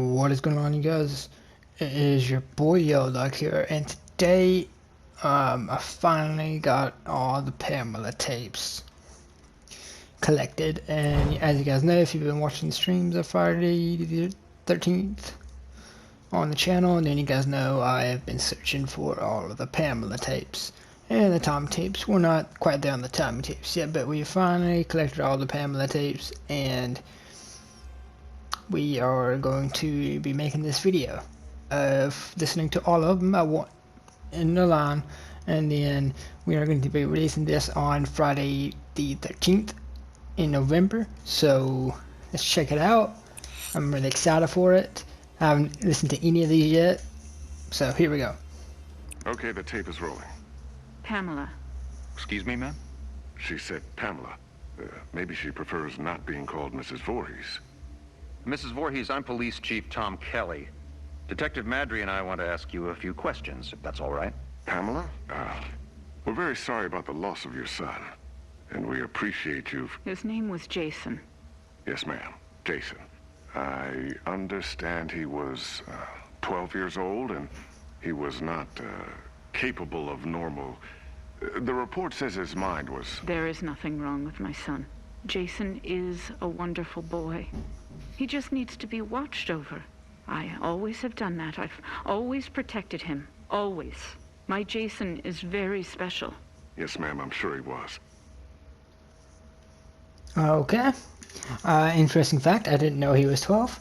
What is going on, you guys? It is your boy Dogg here, and today I finally got all the Pamela tapes collected. And as you guys know, if you've been watching the streams of Friday the 13th on the channel, then you guys know I have been searching for all of the Pamela tapes. And the Tommy tapes, we're not quite there on the Tommy tapes yet, but we finally collected all the Pamela tapes, and we are going to be making this video of listening to all of them in the line, and then we are going to be releasing this on Friday the 13th in November. So let's check it out. I'm really excited for it. I haven't listened to any of these yet, so here we go. Okay, the tape is rolling. Pamela. Excuse me, ma'am? She said Pamela. Maybe she prefers not being called Mrs. Voorhees. Mrs. Voorhees, I'm Police Chief Tom Kelly. Detective Madry and I want to ask you a few questions, if that's all right. Pamela? We're very sorry about the loss of your son, and we appreciate you. His name was Jason. Yes, ma'am. Jason. I understand he was 12 years old, and he was not capable of normal. The report says his mind was... There is nothing wrong with my son. Jason is a wonderful boy. He just needs to be watched over. I always have done that. I've always protected him. Always. My Jason is very special. Yes, ma'am, I'm sure he was. Okay. Interesting fact, I didn't know he was 12.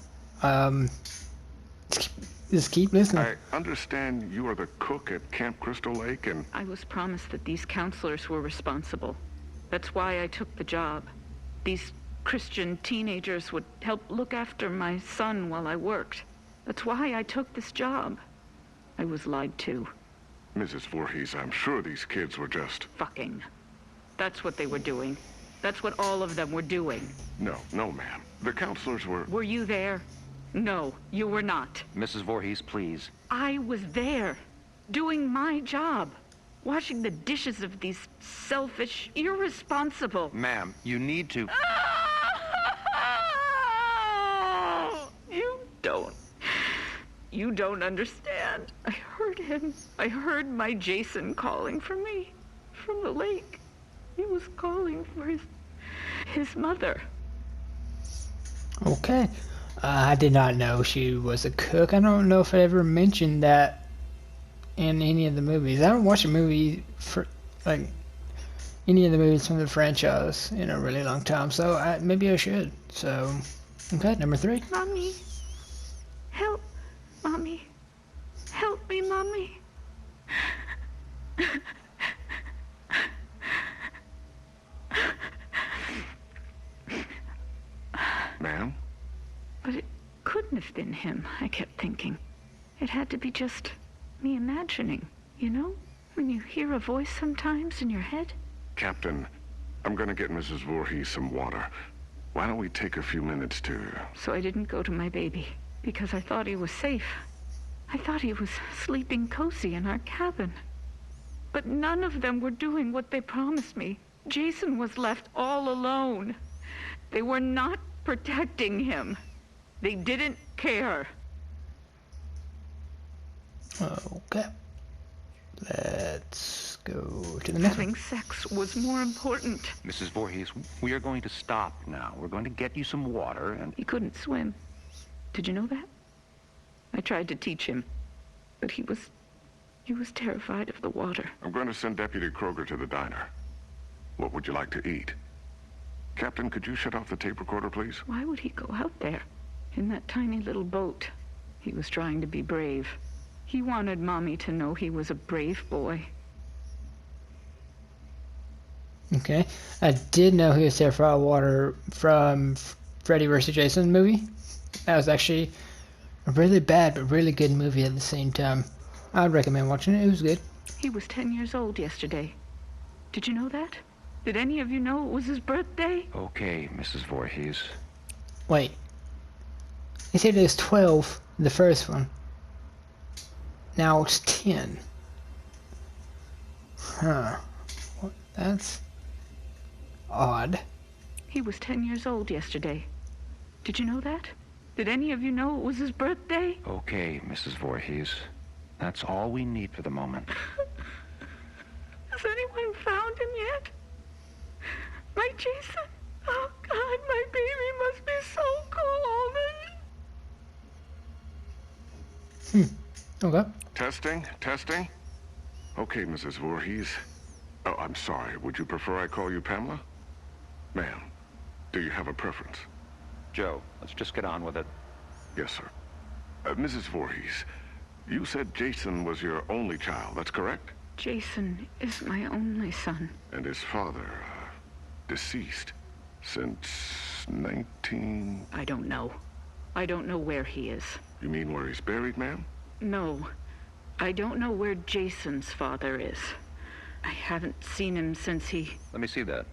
Just keep listening. I understand you are the cook at Camp Crystal Lake, and... I was promised that these counselors were responsible. That's why I took the job. These Christian teenagers would help look after my son while I worked. That's why I took this job. I was lied to. Mrs. Voorhees, I'm sure these kids were just... Fucking. That's what they were doing. That's what all of them were doing. No, ma'am. The counselors were... Were you there? No, you were not. Mrs. Voorhees, please. I was there, doing my job. Washing the dishes of these selfish, irresponsible... Ma'am, you need to... You don't understand. I heard him. I heard my Jason calling for me from the lake. He was calling for his mother. Okay. I did not know she was a cook. I don't know if I ever mentioned that in any of the movies. I haven't watched a movie for, like, any of the movies from the franchise in a really long time, so maybe I should. So, okay, number 3. Mommy. Help. Mommy. Help me, Mommy. Ma'am? But it couldn't have been him, I kept thinking. It had to be just me imagining, you know? When you hear a voice sometimes in your head. Captain, I'm gonna get Mrs. Voorhees some water. Why don't we take a few minutes to... So I didn't go to my baby, because I thought he was safe. I thought he was sleeping cozy in our cabin. But none of them were doing what they promised me. Jason was left all alone. They were not protecting him. They didn't care. Okay. Let's go to the next one. Having sex was more important. Mrs. Voorhees, we are going to stop now. We're going to get you some water and... He couldn't swim. Did you know that? I tried to teach him, but he was terrified of the water. I'm going to send Deputy Kroger to the diner. What would you like to eat? Captain, could you shut off the tape recorder, please? Why would he go out there in that tiny little boat? He was trying to be brave. He wanted Mommy to know he was a brave boy. Okay. I did know he was terrified of water from Freddy vs. Jason movie. That was actually a really bad but really good movie at the same time. I'd recommend watching it. It was good. He was 10 years old yesterday. Did you know that? Did any of you know it was his birthday? Okay, Mrs. Voorhees. Wait. He said it was 12, the first one. Now it's 10. Huh. That's odd. He was 10 years old yesterday. Did you know that? Did any of you know it was his birthday? Okay, Mrs. Voorhees. That's all we need for the moment. Has anyone found him yet? My Jason? Oh, God, my baby must be so cold. Okay. Testing. Okay, Mrs. Voorhees. Oh, I'm sorry. Would you prefer I call you Pamela? Ma'am, do you have a preference? Joe, let's just get on with it. Yes, sir. Mrs. Voorhees, you said Jason was your only child, that's correct? Jason is my only son. And his father, deceased since 19... I don't know. I don't know where he is. You mean where he's buried, ma'am? No. I don't know where Jason's father is. I haven't seen him since he... Let me see that.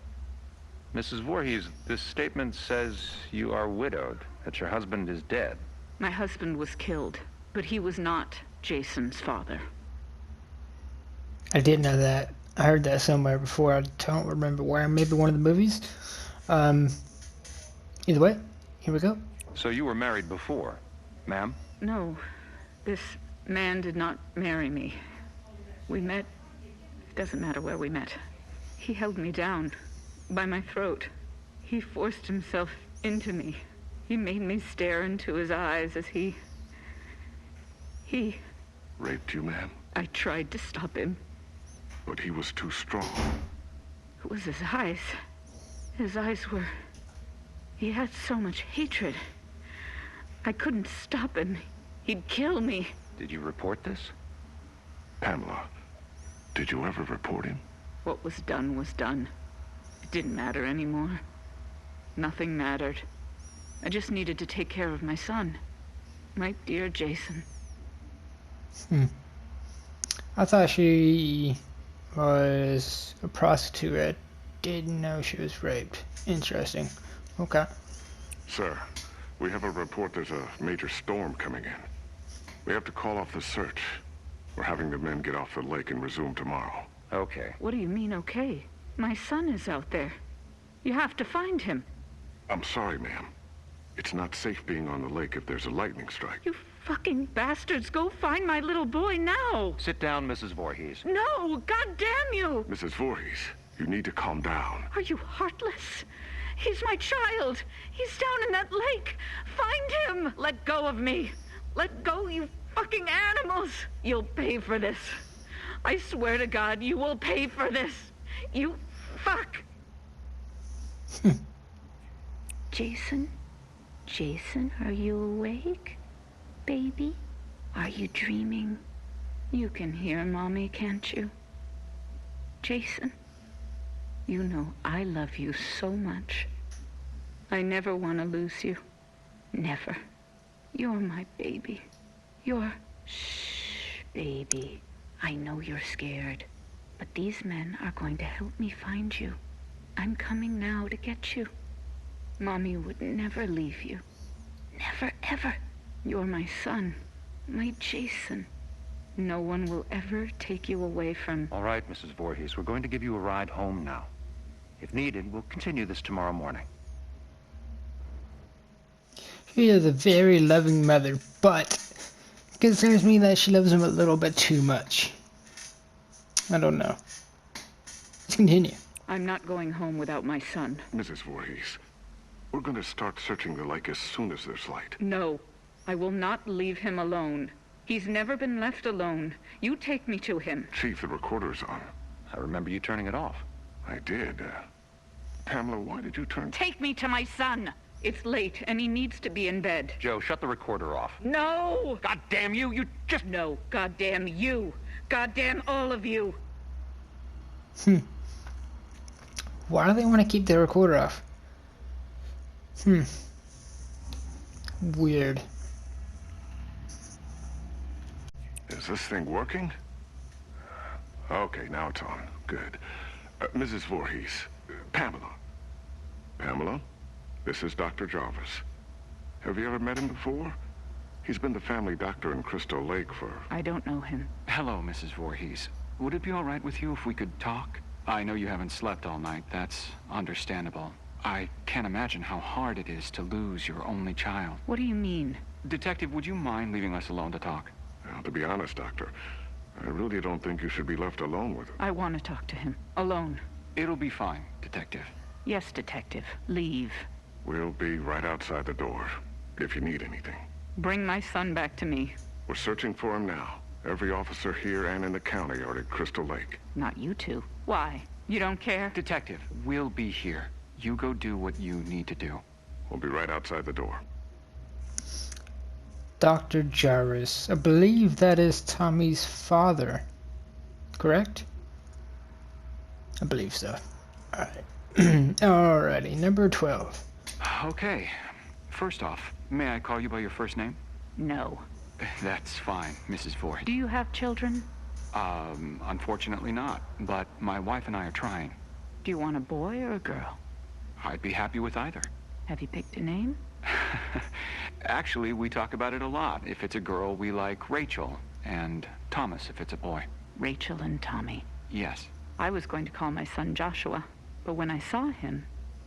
Mrs. Voorhees, this statement says you are widowed, that your husband is dead. My husband was killed, but he was not Jason's father. I did know that. I heard that somewhere before. I don't remember where. Maybe one of the movies. Either way, here we go. So you were married before, ma'am? No, this man did not marry me. We met... It doesn't matter where we met. He held me down by my throat. He forced himself into me. He made me stare into his eyes as he... Raped you, ma'am? I tried to stop him. But he was too strong. It was his eyes. His eyes were... He had so much hatred. I couldn't stop him. He'd kill me. Did you report this? Pamela, did you ever report him? What was done was done. It didn't matter anymore. Nothing mattered. I just needed to take care of my son. My dear Jason. I thought she was a prostitute. I didn't know she was raped. Interesting. Okay. Sir, we have a report there's a major storm coming in. We have to call off the search. We're having the men get off the lake and resume tomorrow. Okay. What do you mean, okay? My son is out there. You have to find him. I'm sorry, ma'am. It's not safe being on the lake if there's a lightning strike. You fucking bastards, go find my little boy now! Sit down, Mrs. Voorhees. No! God damn you! Mrs. Voorhees, you need to calm down. Are you heartless? He's my child! He's down in that lake! Find him! Let go of me! Let go, you fucking animals! You'll pay for this. I swear to God, you will pay for this. You fuck! Jason? Jason, are you awake? Baby? Are you dreaming? You can hear Mommy, can't you? Jason? You know I love you so much. I never want to lose you. Never. You're my baby. You're... Shh, baby. I know you're scared. But these men are going to help me find you. I'm coming now to get you. Mommy would never leave you. Never, ever. You're my son. My Jason. No one will ever take you away from... All right, Mrs. Voorhees, we're going to give you a ride home now. If needed, we'll continue this tomorrow morning. She is a very loving mother, but it concerns me that she loves him a little bit too much. I don't know. Let's continue. I'm not going home without my son. Mrs. Voorhees, we're going to start searching the lake as soon as there's light. No, I will not leave him alone. He's never been left alone. You take me to him. Chief, the recorder's on. I remember you turning it off. I did. Pamela, why did you turn... Take me to my son! It's late, and he needs to be in bed. Joe, shut the recorder off. No! God damn you, you just... No, goddamn you! Goddamn all of you! Why do they want to keep the recorder off? Weird. Is this thing working? Okay, now it's on. Good. Mrs. Voorhees. Pamela. Pamela? This is Dr. Jarvis. Have you ever met him before? He's been the family doctor in Crystal Lake for... I don't know him. Hello, Mrs. Voorhees. Would it be all right with you if we could talk? I know you haven't slept all night. That's understandable. I can't imagine how hard it is to lose your only child. What do you mean? Detective, would you mind leaving us alone to talk? Now, to be honest, Doctor, I really don't think you should be left alone with him. I want to talk to him. Alone. It'll be fine, Detective. Yes, Detective. Leave. We'll be right outside the door if you need anything. Bring my son back to me. We're searching for him now. Every officer here and in the county are at Crystal Lake. Not you two. Why? You don't care? Detective, we'll be here. You go do what you need to do. We'll be right outside the door. Dr. Jarvis. I believe that is Tommy's father. Correct? I believe so. Alright. Alrighty, number 12. Okay. First off, may I call you by your first name? No. That's fine, Mrs. Voorhees. Do you have children? Unfortunately not, but my wife and I are trying. Do you want a boy or a girl? I'd be happy with either. Have you picked a name? Actually, we talk about it a lot. If it's a girl, we like Rachel, and Thomas if it's a boy. Rachel and Tommy. Yes. I was going to call my son Joshua, but when I saw him,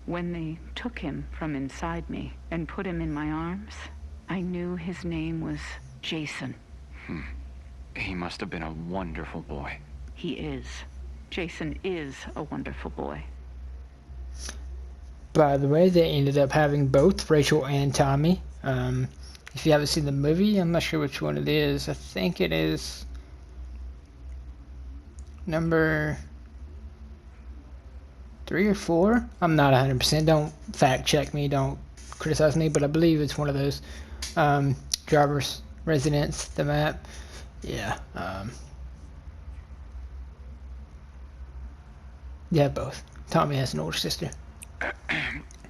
when they took him from inside me and put him in my arms, I knew his name was Jason. He must have been a wonderful boy. He is. Jason is a wonderful boy. By the way, they ended up having both Rachel and Tommy. If you haven't seen the movie, I'm not sure which one it is. I think it is number 3 or 4. I'm not 100%. Don't fact check me. Don't criticize me. But I believe it's one of those. Jarvis Residence, the map. Yeah. Yeah, both. Tommy has an older sister.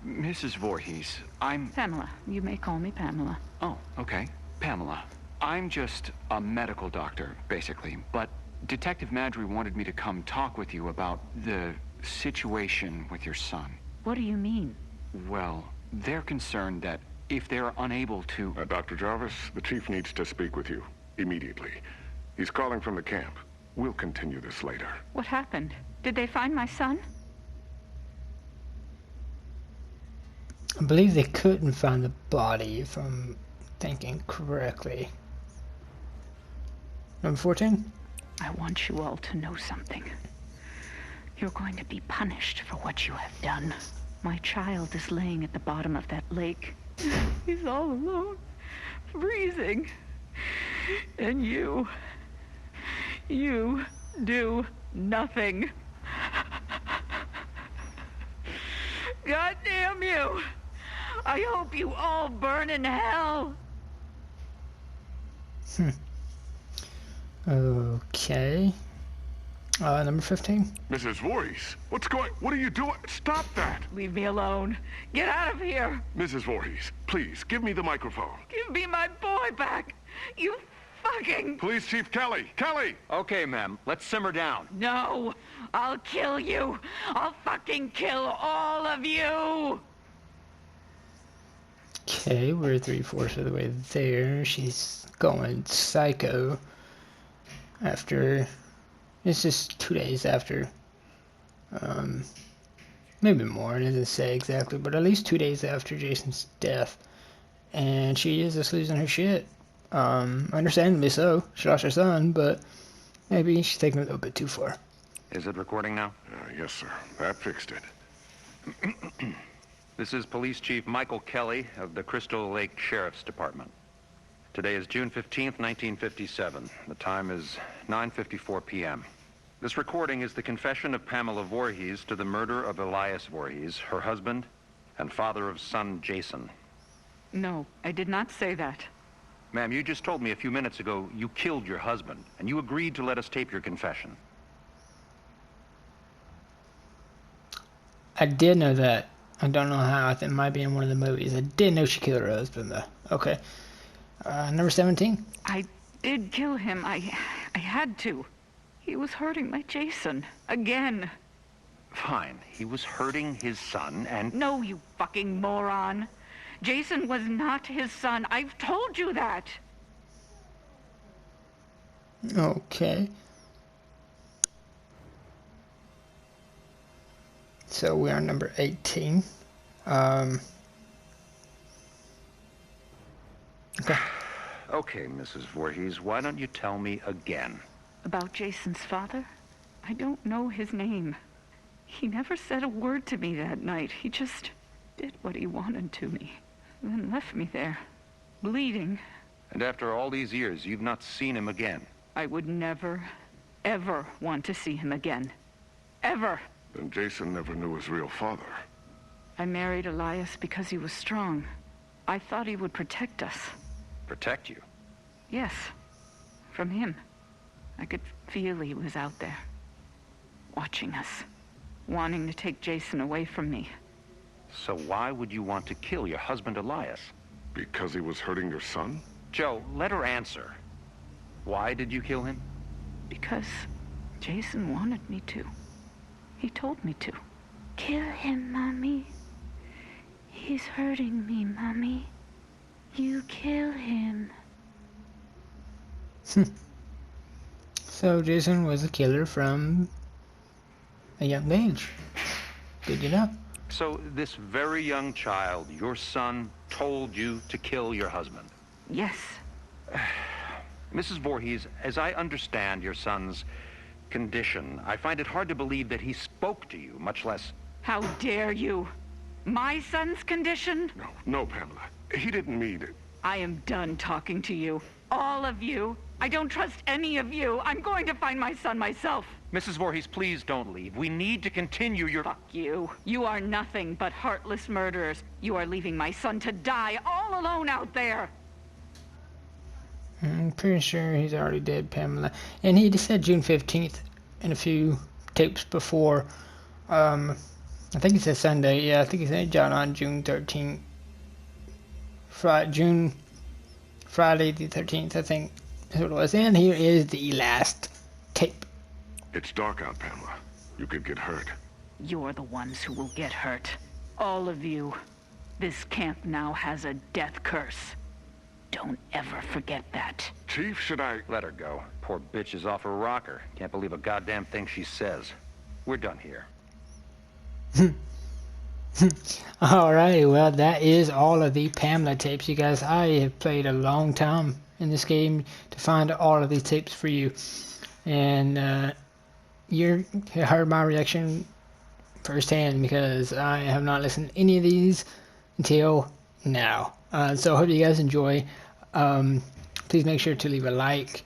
Mrs. Voorhees, I'm... Pamela. You may call me Pamela. Oh, okay. Pamela. I'm just a medical doctor, basically. But Detective Madry wanted me to come talk with you about the situation with your son. What do you mean? Well, they're concerned that if they're unable to... Dr. Jarvis, the chief needs to speak with you immediately. He's calling from the camp. We'll continue this later. What happened? Did they find my son? I believe they couldn't find the body, if I'm thinking correctly. Number 14? I want you all to know something. You're going to be punished for what you have done. My child is laying at the bottom of that lake. He's all alone, freezing. And you do nothing. God damn you! I hope you all burn in hell! Okay. Number 15? Mrs. Voorhees, what are you doing? Stop that! Leave me alone. Get out of here! Mrs. Voorhees, please, give me the microphone. Give me my boy back! You fucking... Police Chief Kelly! Kelly! Okay, ma'am. Let's simmer down. No! I'll kill you! I'll fucking kill all of you! Okay, we're 3/4 of the way there. She's going psycho after... It's just 2 days after. Maybe more, it doesn't say exactly, but at least 2 days after Jason's death. And she is just losing her shit. Understandably so. She lost her son, but maybe she's taking it a little bit too far. Is it recording now? Yes, sir. That fixed it. This is Police Chief Michael Kelly of the Crystal Lake Sheriff's Department. Today is June 15th, 1957. The time is 9:54 p.m. This recording is the confession of Pamela Voorhees to the murder of Elias Voorhees, her husband, and father of son Jason. No, I did not say that. Ma'am, you just told me a few minutes ago you killed your husband, and you agreed to let us tape your confession. I did know that. I don't know how. I think it might be in one of the movies. I did know she killed her husband, though. Okay. Number 17? I did kill him. I had to. He was hurting my Jason. Again. Fine. He was hurting his son, and... No, you fucking moron. Jason was not his son. I've told you that. Okay. So we are number 18. Okay. Okay, Mrs. Voorhees, why don't you tell me again? About Jason's father? I don't know his name. He never said a word to me that night. He just did what he wanted to me. Then left me there, bleeding. And after all these years, you've not seen him again? I would never, ever want to see him again. Ever. Then Jason never knew his real father. I married Elias because he was strong. I thought he would protect us. Protect you? Yes. From him. I could feel he was out there. Watching us. Wanting to take Jason away from me. So why would you want to kill your husband Elias? Because he was hurting your son? Joe, let her answer. Why did you kill him? Because Jason wanted me to. He told me to. Kill him, Mommy. He's hurting me, Mommy. You kill him. So Jason was a killer from a young age. Good to know. So this very young child, your son, told you to kill your husband? Yes. Mrs. Voorhees, as I understand your son's condition, I find it hard to believe that he spoke to you, much less... How dare you? My son's condition? No, Pamela. He didn't mean it. I am done talking to you. All of you. I don't trust any of you. I'm going to find my son myself. Mrs. Voorhees, please don't leave. We need to continue your... Fuck you. You are nothing but heartless murderers. You are leaving my son to die all alone out there. I'm pretty sure he's already dead, Pamela. And he just said June 15th in a few tapes before. I think he said Sunday. Yeah, I think he said John on June 13th. Friday the 13th, I think is what it was. And here is the last tape. It's dark out, Pamela. You could get hurt. You're the ones who will get hurt. All of you. This camp now has a death curse. Don't ever forget that. Chief, should I... Let her go. Poor bitch is off her rocker. Can't believe a goddamn thing she says. We're done here. Alrighty, well that is all of the Pamela tapes, you guys. I have played a long time in this game to find all of these tapes for you. And you heard my reaction firsthand because I have not listened to any of these until now. So I hope you guys enjoy. Please make sure to leave a like,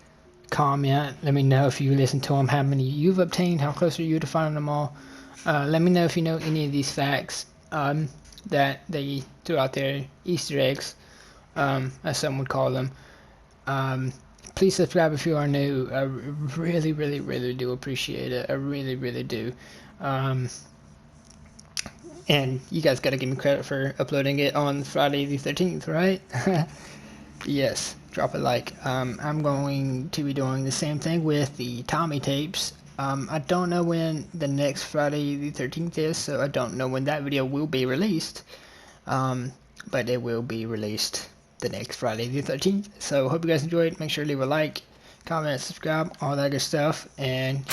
comment, let me know if you listen to them, how many you've obtained, how close are you to finding them all. Let me know if you know any of these facts that they threw out there, Easter eggs, as some would call them. Please subscribe if you are new. I really, really, really do appreciate it. I really, really do. And you guys gotta give me credit for uploading it on Friday the 13th, right? Yes, drop a like. I'm going to be doing the same thing with the Tommy tapes. I don't know when the next Friday the 13th is, so I don't know when that video will be released. But it will be released the next Friday the 13th. So hope you guys enjoyed. Make sure to leave a like, comment, subscribe, all that good stuff, and